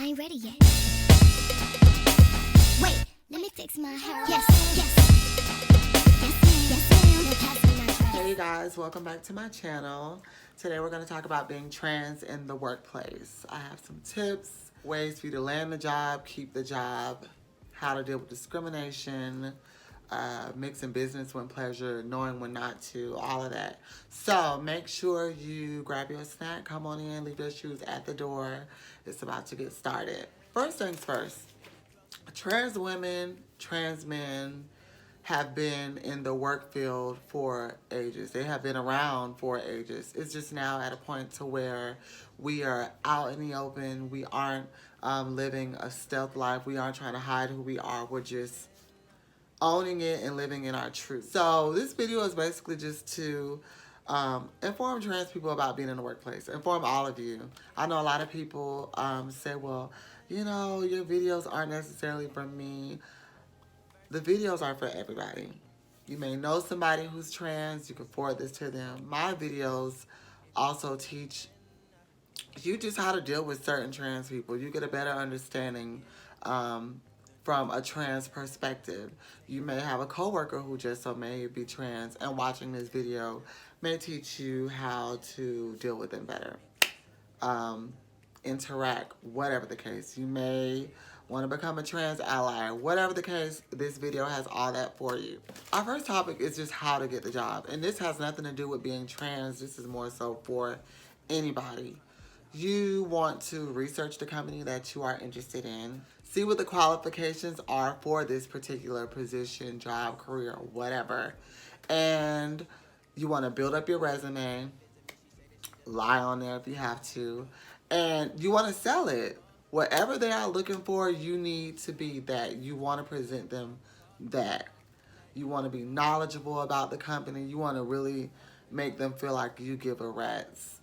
ain't ready yet. Wait, let me fix my hair. Yes, ma'am. Hey guys, welcome back to my channel. Today we're going to talk about being trans in the workplace. I have some tips, ways for you to land the job, keep the job, how to deal with discrimination, mixing business when pleasure, knowing when not to, all of that. So make sure you grab your snack, come on in, leave your shoes at the door. It's about to get started. First things first, trans women, trans men have been in the work field for ages. They have been around for ages. It's just now at a point to where we are out in the open. We aren't living a stealth life. We aren't trying to hide who we are. We're just owning it and living in our truth. So this video is basically just to inform trans people about being in the workplace. Inform all of you. I know a lot of people say, well, you know, your videos aren't necessarily for me. The videos are for everybody. You may know somebody who's trans. You can forward this to them. My videos also teach you just how to deal with certain trans people. You get a better understanding from a trans perspective. You may have a coworker who just so may be trans, and watching this video may teach you how to deal with them better. Interact, whatever the case. You may want to become a trans ally, whatever the case, this video has all that for you. Our first topic is just how to get the job, and this has nothing to do with being trans. This is more so for anybody. You want to research the company that you are interested in, see what the qualifications are for this particular position, job, career, whatever, and you want to build up your resume, lie on there if you have to, and you want to sell it. Whatever they are looking for, you need to be that. You want to present them that. You want to be knowledgeable about the company. You want to really make them feel like you give a rat's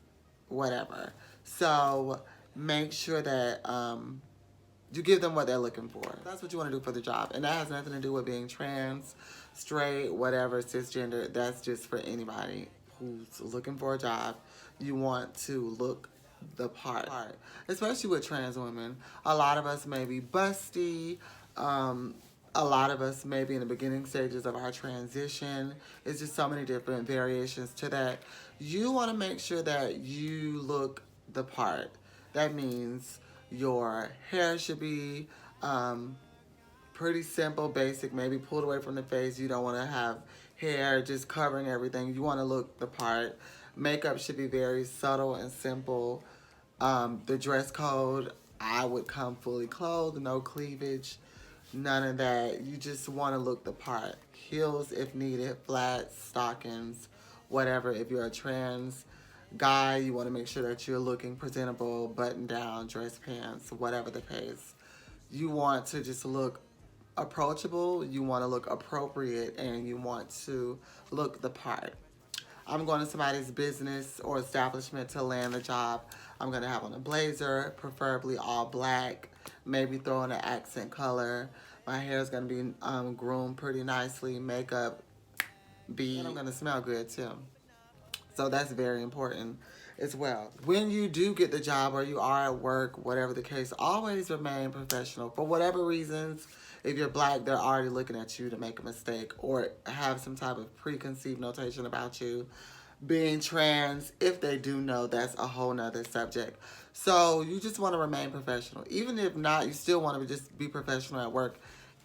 whatever. So make sure that you give them what they're looking for. That's what you want to do for the job. And that has nothing to do with being trans, straight, whatever, cisgender. That's just for anybody who's looking for a job. You want to look the part, especially with trans women. A lot of us may be busty. A lot of us may be in the beginning stages of our transition. It's just so many different variations to that. You want to make sure that you look the part. That means your hair should be pretty simple, basic, maybe pulled away from the face. You don't want to have hair just covering everything. You want to look the part. Makeup should be very subtle and simple. The dress code, I would come fully clothed, no cleavage, none of that. You just want to look the part. Heels if needed, flats, stockings, whatever. If you're a trans guy, you want to make sure that you're looking presentable, button down, dress pants, whatever the case. You want to just look approachable, you want to look appropriate, and you want to look the part. I'm going to somebody's business or establishment to land the job. I'm going to have on a blazer, preferably all black, maybe throw in an accent color. My hair is going to be groomed pretty nicely, makeup, and I'm going to smell good too. So that's very important as well. When you do get the job or you are at work, whatever the case, always remain professional. For whatever reasons, if you're black, they're already looking at you to make a mistake or have some type of preconceived notation about you. Being trans, if they do know, that's a whole nother subject. So you just want to remain professional. Even if not, you still want to just be professional at work.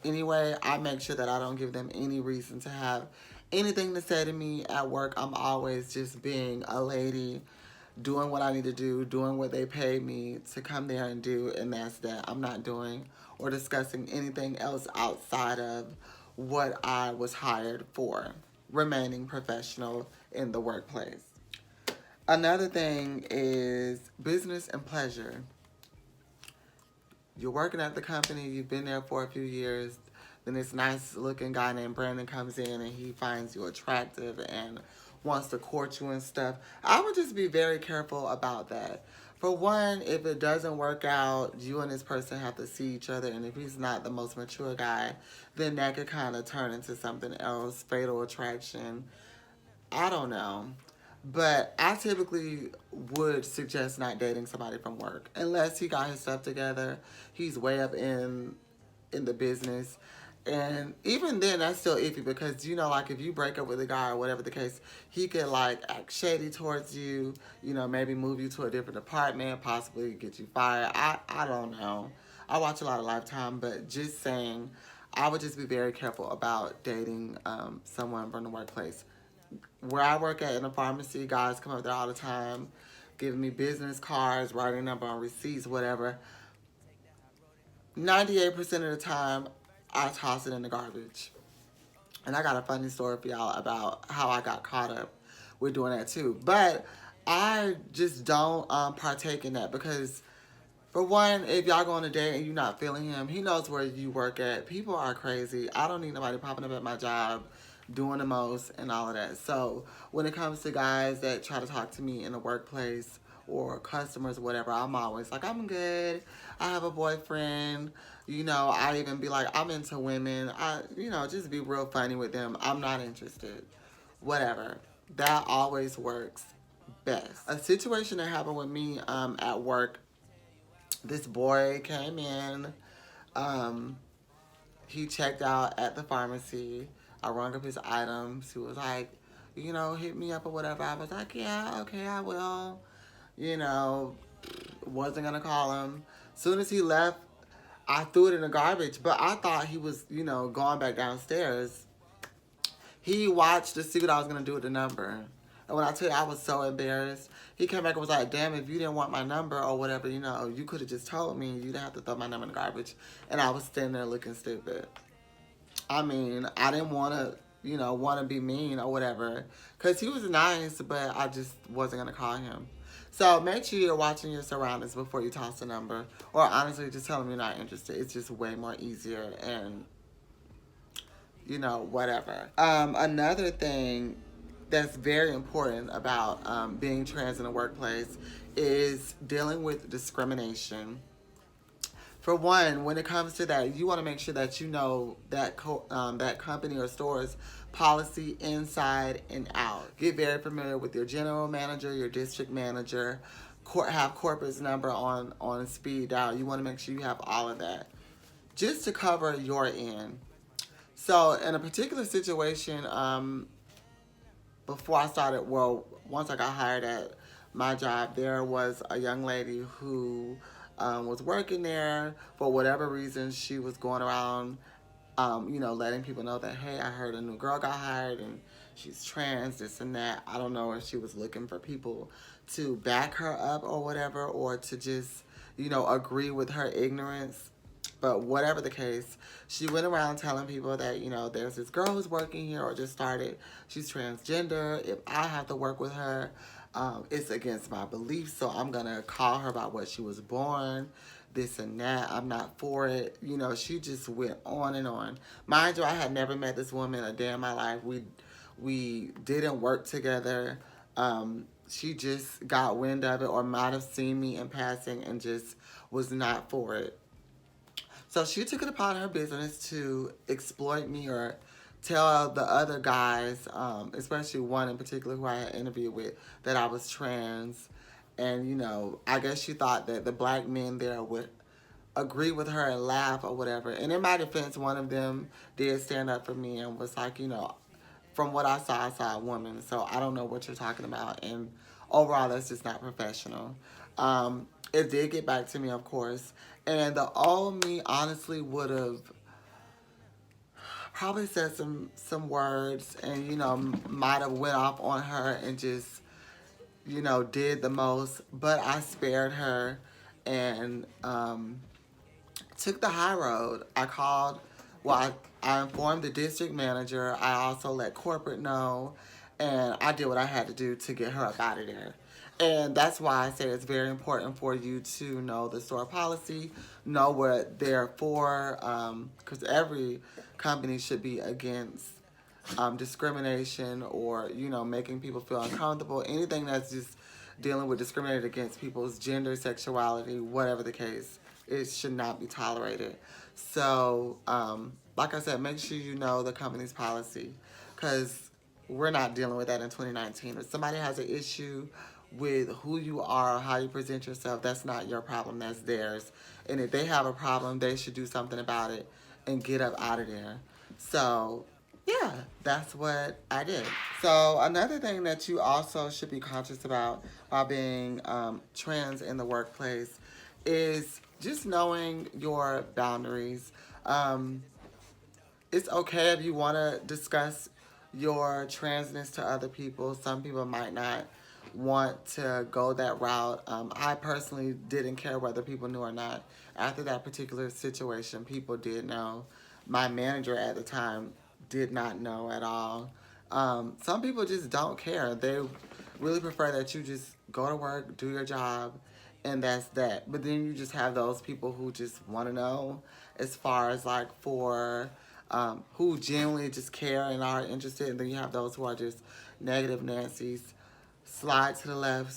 Anyway, I make sure that I don't give them any reason to have anything to say to me at work. I'm always just being a lady, doing what I need to do, doing what they pay me to come there and do, and that's that. I'm not doing or discussing anything else outside of what I was hired for. Remaining professional in the workplace. Another thing is business and pleasure. You're working at the company, you've been there for a few years, then this nice looking guy named Brandon comes in and he finds you attractive and wants to court you and stuff. I would just be very careful about that. For one, if it doesn't work out, you and this person have to see each other, and if he's not the most mature guy, then that could kind of turn into something else, fatal attraction. I don't know. But I typically would suggest not dating somebody from work unless he got his stuff together. He's way up in the business. And even then, that's still iffy because, you know, like if you break up with a guy or whatever the case, he could like act shady towards you, you know, maybe move you to a different department, possibly get you fired. I don't know. I watch a lot of Lifetime, but just saying, I would just be very careful about dating someone from the workplace. Where I work at in a pharmacy, guys come up there all the time, giving me business cards, writing number on receipts, whatever. 98% of the time, I toss it in the garbage. And I got a funny story for y'all about how I got caught up with doing that too. But I just don't partake in that because, for one, if y'all go on a date and you're not feeling him, he knows where you work at. People are crazy. I don't need nobody popping up at my job, doing the most, and all of that. So when it comes to guys that try to talk to me in the workplace or customers or whatever, I'm always like, I'm good. I have a boyfriend. You know, I even be like, I'm into women. Just be real funny with them. I'm not interested. Whatever. That always works best. A situation that happened with me at work, this boy came in. Um, he checked out at the pharmacy. I rung up his items. He was like, hit me up or whatever. I was like, yeah, okay, I will. You know, wasn't gonna call him. Soon as he left, I threw it in the garbage. But I thought he was, going back downstairs. He watched to see what I was gonna do with the number. And when I tell you I was so embarrassed, he came back and was like, damn, if you didn't want my number or whatever, you could have just told me. You didn't have to throw my number in the garbage. And I was standing there looking stupid. I mean, I didn't want to, want to be mean or whatever. Because he was nice, but I just wasn't going to call him. So make sure you're watching your surroundings before you toss a number. Or honestly, just tell them you're not interested. It's just way more easier and, whatever. Another thing that's very important about being trans in the workplace is dealing with discrimination. For one, when it comes to that, you want to make sure that you know that that company or store's policy inside and out. Get very familiar with your general manager, your district manager. Have corporate's number on speed dial. You want to make sure you have all of that, just to cover your end. So, in a particular situation, before I started, once I got hired at my job, there was a young lady who was working there. For whatever reason, she was going around, letting people know that, hey, I heard a new girl got hired and she's trans, this and that. I don't know if she was looking for people to back her up or whatever, or to just, agree with her ignorance. But whatever the case, she went around telling people that, there's this girl who's working here or just started. She's transgender. If I have to work with her, it's against my beliefs. So I'm going to call her about what she was born, this and that. I'm not for it. She just went on and on. Mind you, I had never met this woman a day in my life. We didn't work together. She just got wind of it or might have seen me in passing and just was not for it. So she took it upon her business to exploit me or tell the other guys, especially one in particular who I had interviewed with, that I was trans. And, I guess she thought that the black men there would agree with her and laugh or whatever. And in my defense, one of them did stand up for me and was like, from what I saw a woman. So I don't know what you're talking about. And overall, that's just not professional. It did get back to me, of course. And the old me honestly would have probably said some words and, might have went off on her and just, did the most. But I spared her and took the high road. I informed the district manager. I also let corporate know. And I did what I had to do to get her up out of there. And that's why I say it's very important for you to know the store policy, know what they're for, because every company should be against discrimination or, making people feel uncomfortable. Anything that's just dealing with discriminating against people's gender, sexuality, whatever the case, it should not be tolerated. So, like I said, make sure you know the company's policy, because we're not dealing with that in 2019. If somebody has an issue with who you are, how you present yourself, that's not your problem, that's theirs. And if they have a problem, they should do something about it and get up out of there. So, yeah, that's what I did. So, another thing that you also should be conscious about while being trans in the workplace is just knowing your boundaries. It's okay if you want to discuss your transness to other people. Some people might not want to go that route. I personally didn't care whether people knew or not. After that particular situation, people did know. My manager at the time did not know at all. Some people just don't care. They really prefer that you just go to work, do your job, and that's that. But then you just have those people who just want to know, as far as like for who genuinely just care and are interested, and then you have those who are just negative Nancy's. Slide to the left,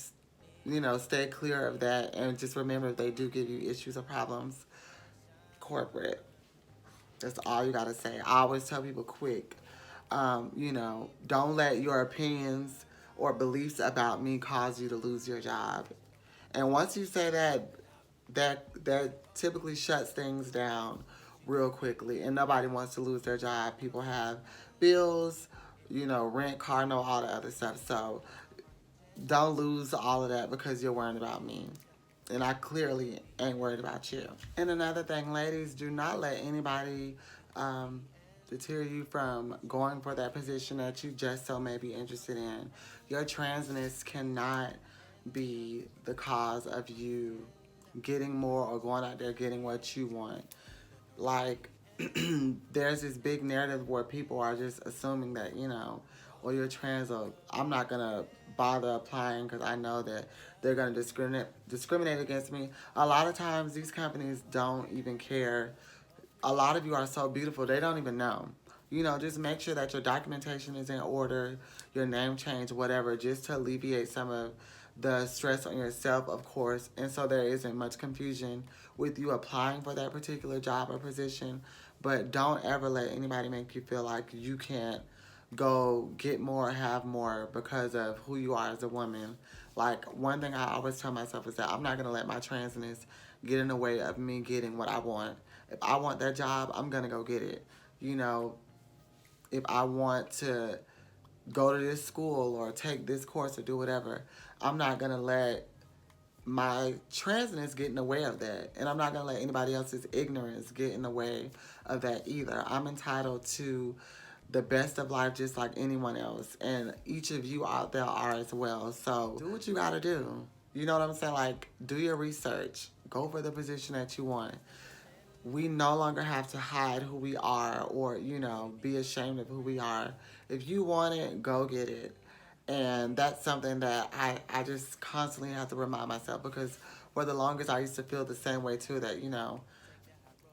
stay clear of that, and just remember if they do give you issues or problems, corporate. That's all you gotta say. I always tell people quick, don't let your opinions or beliefs about me cause you to lose your job. And once you say that, that typically shuts things down real quickly. And nobody wants to lose their job. People have bills, rent, car note, all the other stuff. So don't lose all of that because you're worried about me. And I clearly ain't worried about you. And another thing, ladies, do not let anybody deter you from going for that position that you just so may be interested in. Your transness cannot be the cause of you getting more or going out there getting what you want. Like, there's this big narrative where people are just assuming that, well, you're trans, or I'm not going to bother applying because I know that they're going to discriminate against me. A lot of times these companies don't even care. A lot of you are so beautiful, they don't even know. Just make sure that your documentation is in order, your name change, whatever, just to alleviate some of the stress on yourself, of course, and so there isn't much confusion with you applying for that particular job or position. But don't ever let anybody make you feel like you can't go get more, have more because of who you are as a woman. Like, one thing I always tell myself is that I'm not going to let my transness get in the way of me getting what I want. If I want that job, I'm going to go get it. If I want to go to this school or take this course or do whatever, I'm not going to let my transness get in the way of that. And I'm not going to let anybody else's ignorance get in the way of that either. I'm entitled to the best of life just like anyone else. And each of you out there are as well. So do what you got to do. You know what I'm saying? Like, do your research. Go for the position that you want. We no longer have to hide who we are or, be ashamed of who we are. If you want it, go get it. And that's something that I just constantly have to remind myself, because for the longest I used to feel the same way too, that,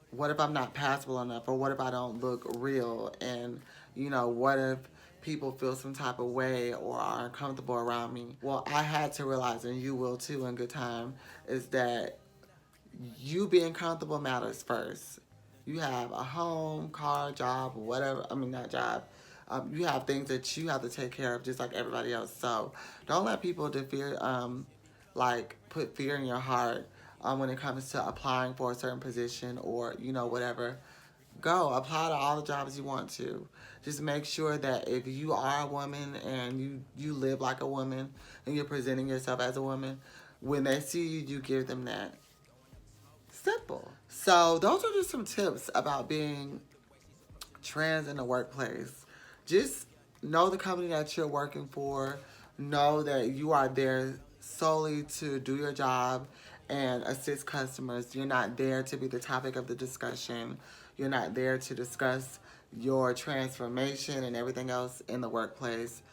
what if I'm not passable enough, or what if I don't look real, and, what if people feel some type of way or are uncomfortable around me? Well, I had to realize, and you will too in good time, is that you being comfortable matters first. You have a home, car, job, whatever. I mean, not job. You have things that you have to take care of just like everybody else. So don't let people put fear in your heart when it comes to applying for a certain position or, whatever. Go apply to all the jobs you want to. Just make sure that if you are a woman and you live like a woman and you're presenting yourself as a woman, when they see you, you give them that. Simple. So those are just some tips about being trans in the workplace. Just know the company that you're working for. Know that you are there solely to do your job and assist customers. You're not there to be the topic of the discussion. You're not there to discuss your transformation and everything else in the workplace.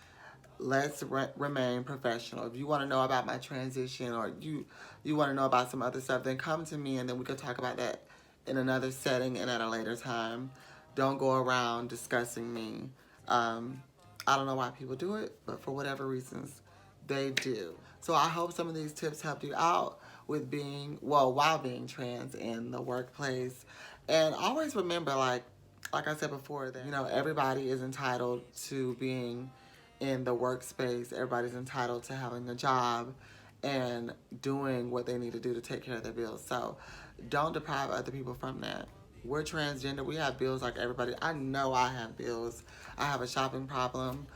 Let's remain professional. If you want to know about my transition, or you want to know about some other stuff, then come to me and then we could talk about that in another setting and at a later time. Don't go around discussing me. I don't know why people do it, but for whatever reasons, they do. So I hope some of these tips helped you out with while being trans in the workplace. And always remember, like I said before, that, everybody is entitled to being in the workspace. Everybody's entitled to having a job and doing what they need to do to take care of their bills. So don't deprive other people from that. We're transgender. We have bills like everybody. I know I have bills. I have a shopping problem.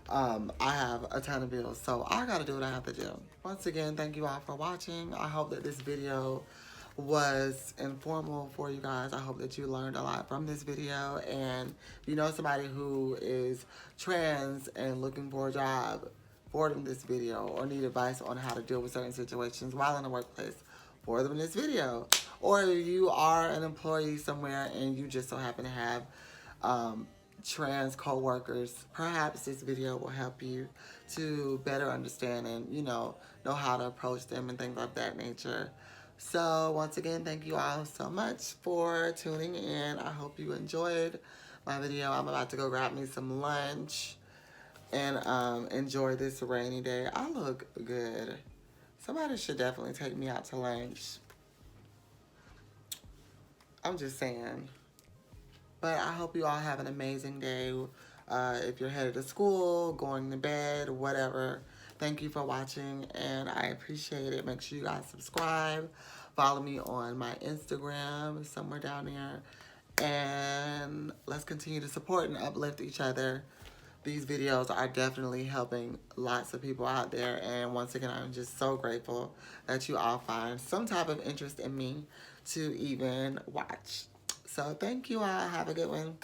I have a ton of bills. So I got to do what I have to do. Once again, thank you all for watching. I hope that this video was informal for you guys. I hope that you learned a lot from this video. And if you know somebody who is trans and looking for a job, forward them this video, or need advice on how to deal with certain situations while in the workplace, forward them this video. Or you are an employee somewhere and you just so happen to have trans co-workers, perhaps this video will help you to better understand and, you know how to approach them and things of that nature. So once again, thank you all so much for tuning in. I hope you enjoyed my video. I'm about to go grab me some lunch and enjoy this rainy day. I look good. Somebody should definitely take me out to lunch. I'm just saying. But I hope you all have an amazing day. If you're headed to school, going to bed, whatever. Thank you for watching, and I appreciate it. Make sure you guys subscribe. Follow me on my Instagram, somewhere down there. And let's continue to support and uplift each other. These videos are definitely helping lots of people out there. And once again, I'm just so grateful that you all find some type of interest in me to even watch. So thank you all. Have a good one.